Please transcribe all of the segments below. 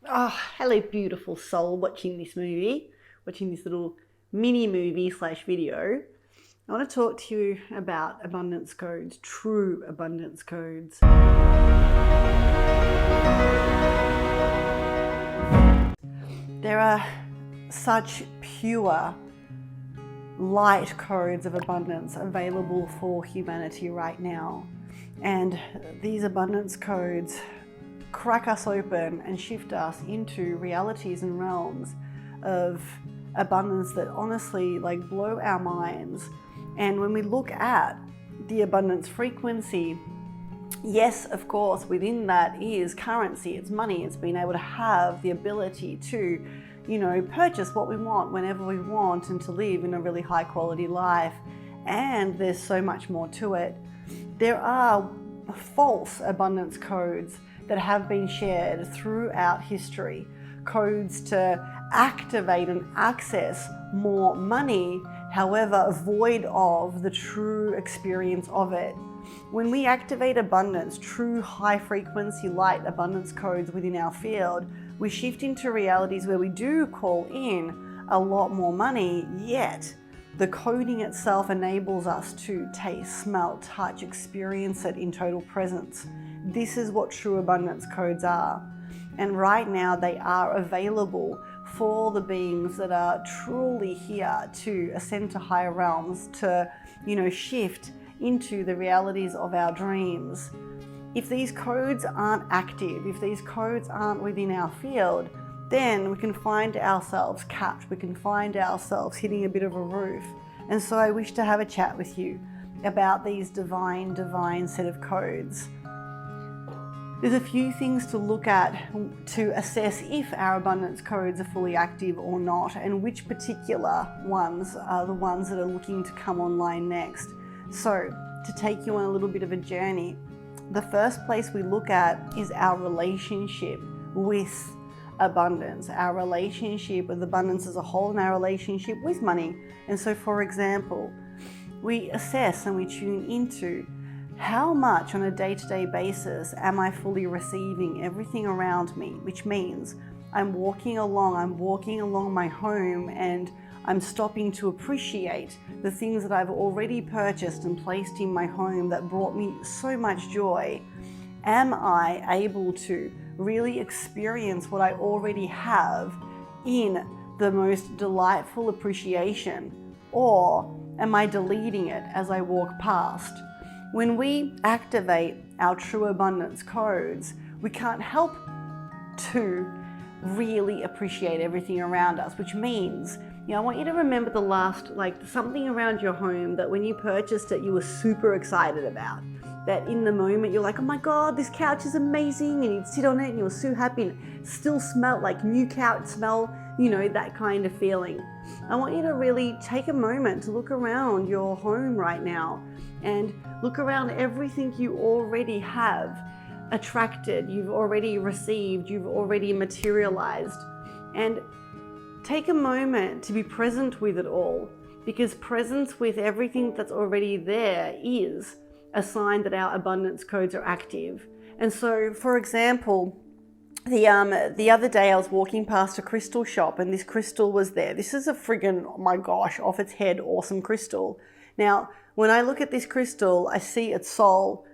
Oh, hello, beautiful soul, watching this little mini movie slash video. I want to talk to you about abundance codes, true abundance codes. There are such pure light codes of abundance available for humanity right now. And these abundance codes crack us open and shift us into realities and realms of abundance that honestly blow our minds. And when we look at the abundance frequency, yes, of course, within that is currency, it's money, it's being able to have the ability to, purchase what we want whenever we want and to live in a really high quality life. And there's so much more to it. There are false abundance codes that have been shared throughout history, codes to activate and access more money, however, void of the true experience of it. When we activate abundance, true high frequency light abundance codes within our field, we shift into realities where we do call in a lot more money, yet the coding itself enables us to taste, smell, touch, experience it in total presence. This is what true abundance codes are. And right now they are available for the beings that are truly here to ascend to higher realms, to, shift into the realities of our dreams. If these codes aren't active, if these codes aren't within our field, then we can find ourselves capped, we can find ourselves hitting a bit of a roof. And so I wish to have a chat with you about these divine set of codes. There's a few things to look at to assess if our abundance codes are fully active or not, and which particular ones are the ones that are looking to come online next. So, to take you on a little bit of a journey, the first place we look at is our relationship with abundance, our relationship with abundance as a whole, and our relationship with money. And so, for example, we assess and we tune into how much on a day-to-day basis am I fully receiving everything around me, which means I'm walking along my home and I'm stopping to appreciate the things that I've already purchased and placed in my home that brought me so much joy. Am I able to really experience what I already have in the most delightful appreciation, or am I deleting it as I walk past? When we activate our true abundance codes, we can't help to really appreciate everything around us, which means, I want you to remember the last, something around your home that when you purchased it, you were super excited about. That in the moment you're like, oh my God, this couch is amazing, and you'd sit on it and you were so happy, and it still smelled like new couch smell, that kind of feeling. I want you to really take a moment to look around your home right now and look around everything you already have attracted, you've already received, you've already materialized, and take a moment to be present with it all, because presence with everything that's already there is a sign that our abundance codes are active. And so, for example, the other day I was walking past a crystal shop and this crystal was there. This is a friggin', oh my gosh, off its head awesome crystal. Now, when I look at this crystal, I see its soul.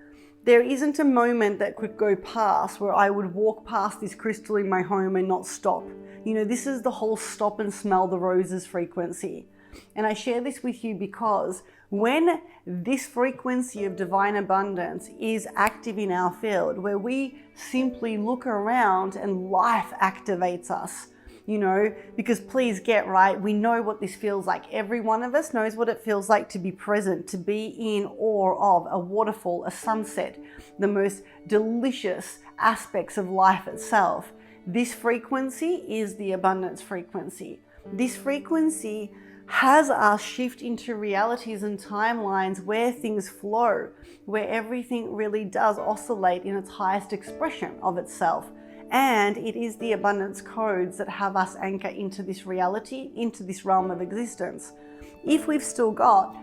There isn't a moment that could go past where I would walk past this crystal in my home and not stop. This is the whole stop and smell the roses frequency. And I share this with you because when this frequency of divine abundance is active in our field, where we simply look around and life activates us, because please get right, we know what this feels like. Every one of us knows what it feels like to be present, to be in awe of a waterfall, a sunset, the most delicious aspects of life itself. This frequency is the abundance frequency. This frequency has us shift into realities and timelines where things flow, where everything really does oscillate in its highest expression of itself. And it is the abundance codes that have us anchor into this reality, into this realm of existence. If we've still got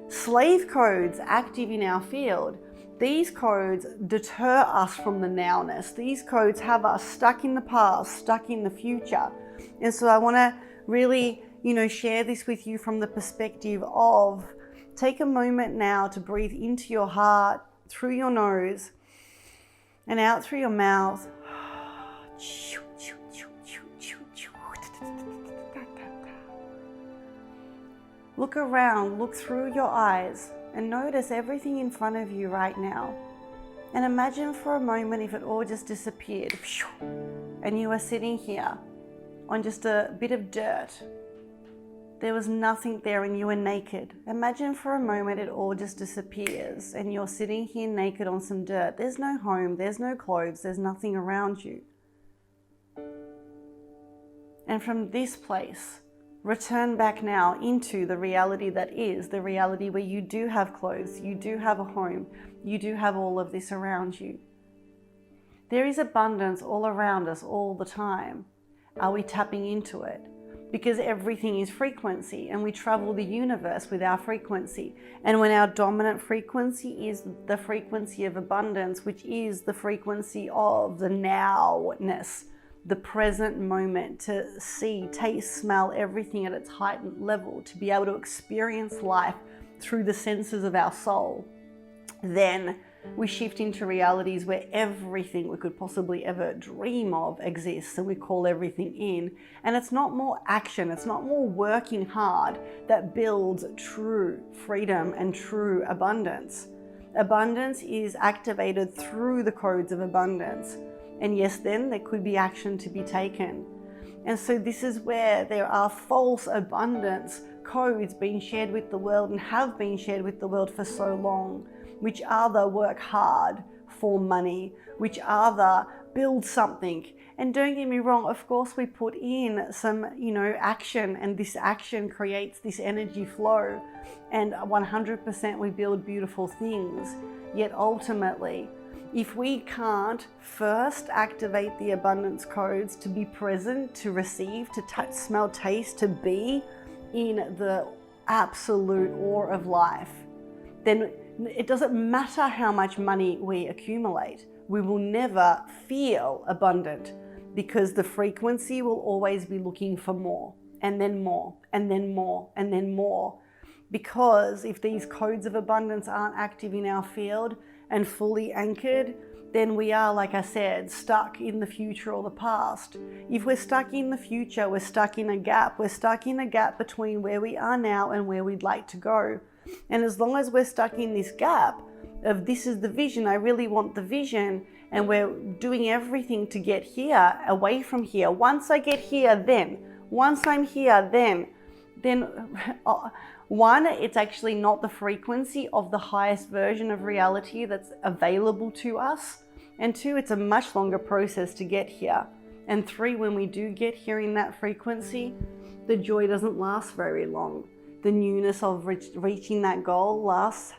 slave codes active in our field, These codes deter us from the nowness. These codes have us stuck in the past, stuck in the future. And so I want to really, share this with you from the perspective of take a moment now to breathe into your heart, through your nose, and out through your mouth. Look around, look through your eyes, and notice everything in front of you right now. And imagine for a moment if it all just disappeared and you were sitting here on just a bit of dirt. There was nothing there and you were naked. Imagine for a moment it all just disappears and you're sitting here naked on some dirt. There's no home, there's no clothes, there's nothing around you. And from this place, return back now into the reality that is, the reality where you do have clothes, you do have a home, you do have all of this around you. There is abundance all around us all the time. Are we tapping into it? Because everything is frequency and we travel the universe with our frequency. And when our dominant frequency is the frequency of abundance, which is the frequency of the nowness, the present moment, to see, taste, smell everything at its heightened level, to be able to experience life through the senses of our soul, then we shift into realities where everything we could possibly ever dream of exists, and we call everything in. And it's not more action, it's not more working hard that builds true freedom and true abundance. Abundance is activated through the codes of abundance. And yes, then there could be action to be taken. And so this is where there are false abundance codes being shared with the world and have been shared with the world for so long, which are the work hard for money, which are the build something. And don't get me wrong, of course we put in some, action, and this action creates this energy flow, and 100% we build beautiful things. Yet ultimately, if we can't first activate the abundance codes to be present, to receive, to touch, smell, taste, to be in the absolute awe of life, then it doesn't matter how much money we accumulate. We will never feel abundant because the frequency will always be looking for more, and then more, and then more, and then more. Because if these codes of abundance aren't active in our field and fully anchored, then we are, like I said, stuck in the future or the past. If we're stuck in the future, we're stuck in a gap. We're stuck in a gap between where we are now and where we'd like to go. And as long as we're stuck in this gap of this is the vision, I really want the vision, and we're doing everything to get here, away from here. Once I get here, then. Once I'm here, then one, it's actually not the frequency of the highest version of reality that's available to us. And two, it's a much longer process to get here. And three, when we do get here in that frequency, the joy doesn't last very long. The newness of reaching that goal lasts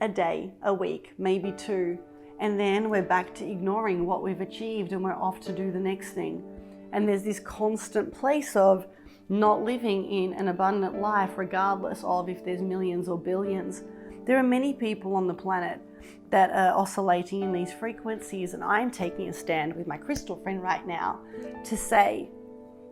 a day, a week, maybe two. And then we're back to ignoring what we've achieved and we're off to do the next thing. And there's this constant place of not living in an abundant life, regardless of if there's millions or billions. There are many people on the planet that are oscillating in these frequencies, and I'm taking a stand with my crystal friend right now to say,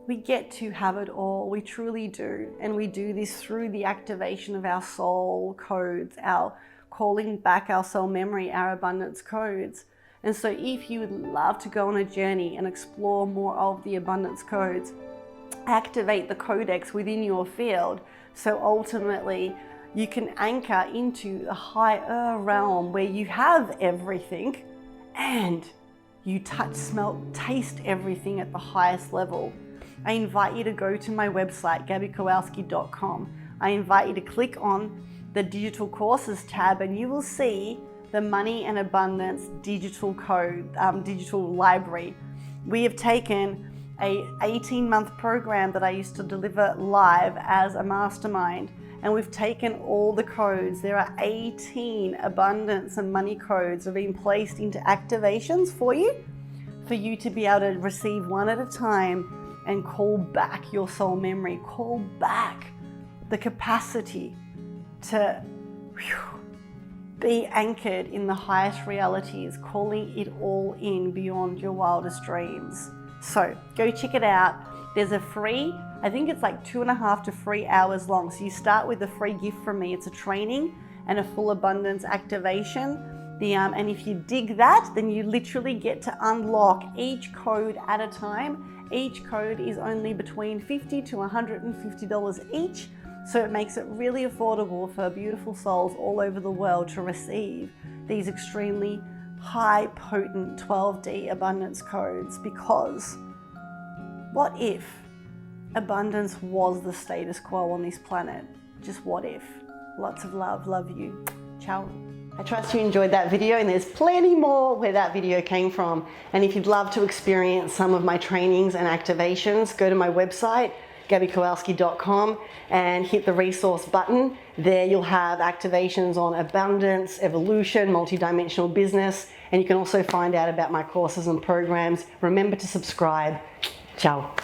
we get to have it all, we truly do. And we do this through the activation of our soul codes, our calling back our soul memory, our abundance codes. And so if you would love to go on a journey and explore more of the abundance codes, activate the codex within your field, so ultimately you can anchor into a higher realm where you have everything and you touch, smell, taste everything at the highest level. I invite you to go to my website, gabbykowalski.com. I invite you to click on the digital courses tab and you will see the Money and Abundance digital code, digital library. We have taken a 18-month program that I used to deliver live as a mastermind, and we've taken all the codes. There are 18 abundance and money codes that have been placed into activations for you to be able to receive one at a time and call back your soul memory, call back the capacity to Be anchored in the highest realities, calling it all in beyond your wildest dreams. So go check it out. There's a free, I think it's like 2.5 to 3 hours long. So you start with a free gift from me. It's a training and a full abundance activation. And if you dig that, then you literally get to unlock each code at a time. Each code is only between $50 to $150 each. So it makes it really affordable for beautiful souls all over the world to receive these extremely high potent 12D abundance codes, because what if abundance was the status quo on this planet? Just what if? Lots of love. Love you. Ciao. I trust you enjoyed that video, and there's plenty more where that video came from. And if you'd love to experience some of my trainings and activations, go to my website, gabbykowalski.com, and hit the resource button. There you'll have activations on abundance, evolution, multidimensional business, and you can also find out about my courses and programs. Remember to subscribe. Ciao.